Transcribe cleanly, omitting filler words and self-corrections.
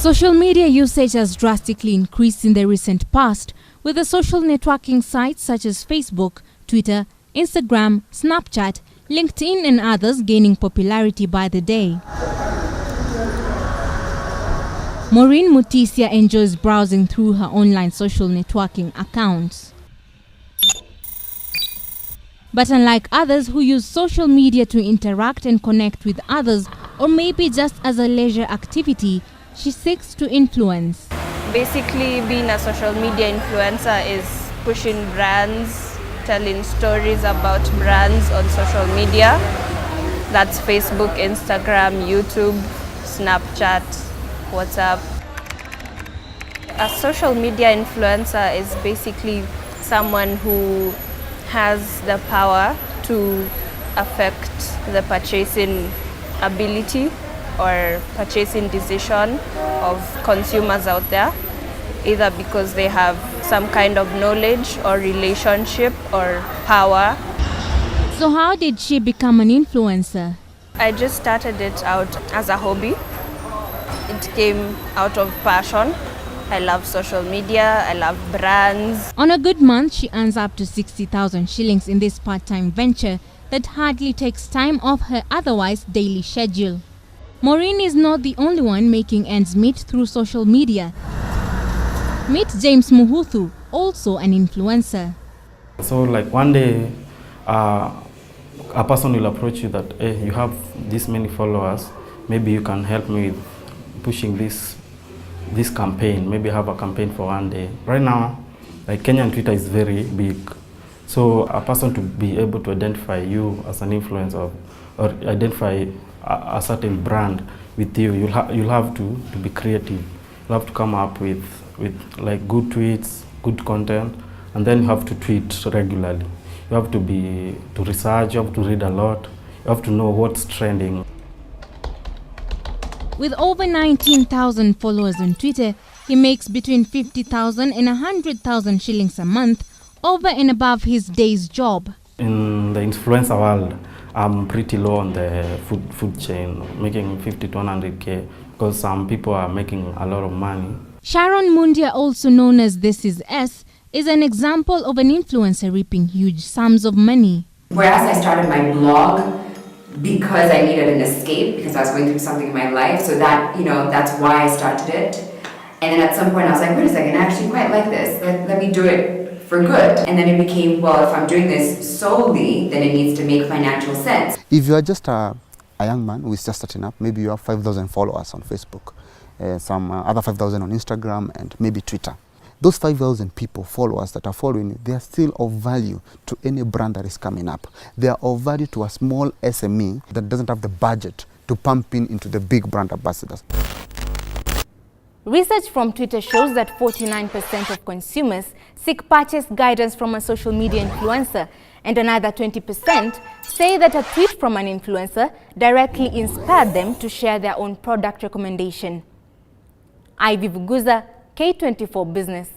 Social media usage has drastically increased in the recent past, with the social networking sites such as Facebook, Twitter, Instagram, Snapchat, LinkedIn and others gaining popularity by the day. Maureen Mutisia enjoys browsing through her online social networking accounts. But unlike others who use social media to interact and connect with others, or maybe just as a leisure activity, she seeks to influence. Basically, being a social media influencer is pushing brands, telling stories about brands on social media. That's Facebook, Instagram, YouTube, Snapchat, WhatsApp. A social media influencer is basically someone who has the power to affect the purchasing ability or purchasing decision of consumers out there, either because they have some kind of knowledge or relationship or power. So how did she become an influencer? I just started it out as a hobby. It came out of passion. I love social media, I love brands. On a good month, she earns up to 60,000 shillings in this part-time venture that hardly takes time off her otherwise daily schedule. Maureen is not the only one making ends meet through social media. Meet James Muhuthu, also an influencer. So like one day, a person will approach you that, hey, you have this many followers, maybe you can help me with pushing this campaign, maybe have a campaign for one day. Right now, like Kenyan Twitter is very big. So a person to be able to identify you as an influencer or identify a certain brand with you, you'll have to be creative. You'll have to come up with like good tweets, good content, and then you have to tweet regularly. You have to research, you have to read a lot, you have to know what's trending. With over 19,000 followers on Twitter, he makes between 50,000 and 100,000 shillings a month, over and above his day's job. In the influencer world, I'm pretty low on the food chain, making 50 to 100K, because some people are making a lot of money. Sharon Mundia, also known as This Is S, is an example of an influencer reaping huge sums of money. Whereas I started my blog because I needed an escape, because I was going through something in my life, so that, that's why I started it. And then at some point I was like, wait a second, I actually quite like this. Let me do it for good. And then it became, well, if I'm doing this solely, then it needs to make financial sense. If you are just a young man who is just starting up, maybe you have 5,000 followers on Facebook, some other 5,000 on Instagram, and maybe Twitter. Those 5,000 people, followers that are following you, they are still of value to any brand that is coming up. They are of value to a small SME that doesn't have the budget to pump into the big brand ambassadors. Research from Twitter shows that 49% of consumers seek purchase guidance from a social media influencer, and another 20% say that a tweet from an influencer directly inspired them to share their own product recommendation. Ivy Vuguza, K24 Business.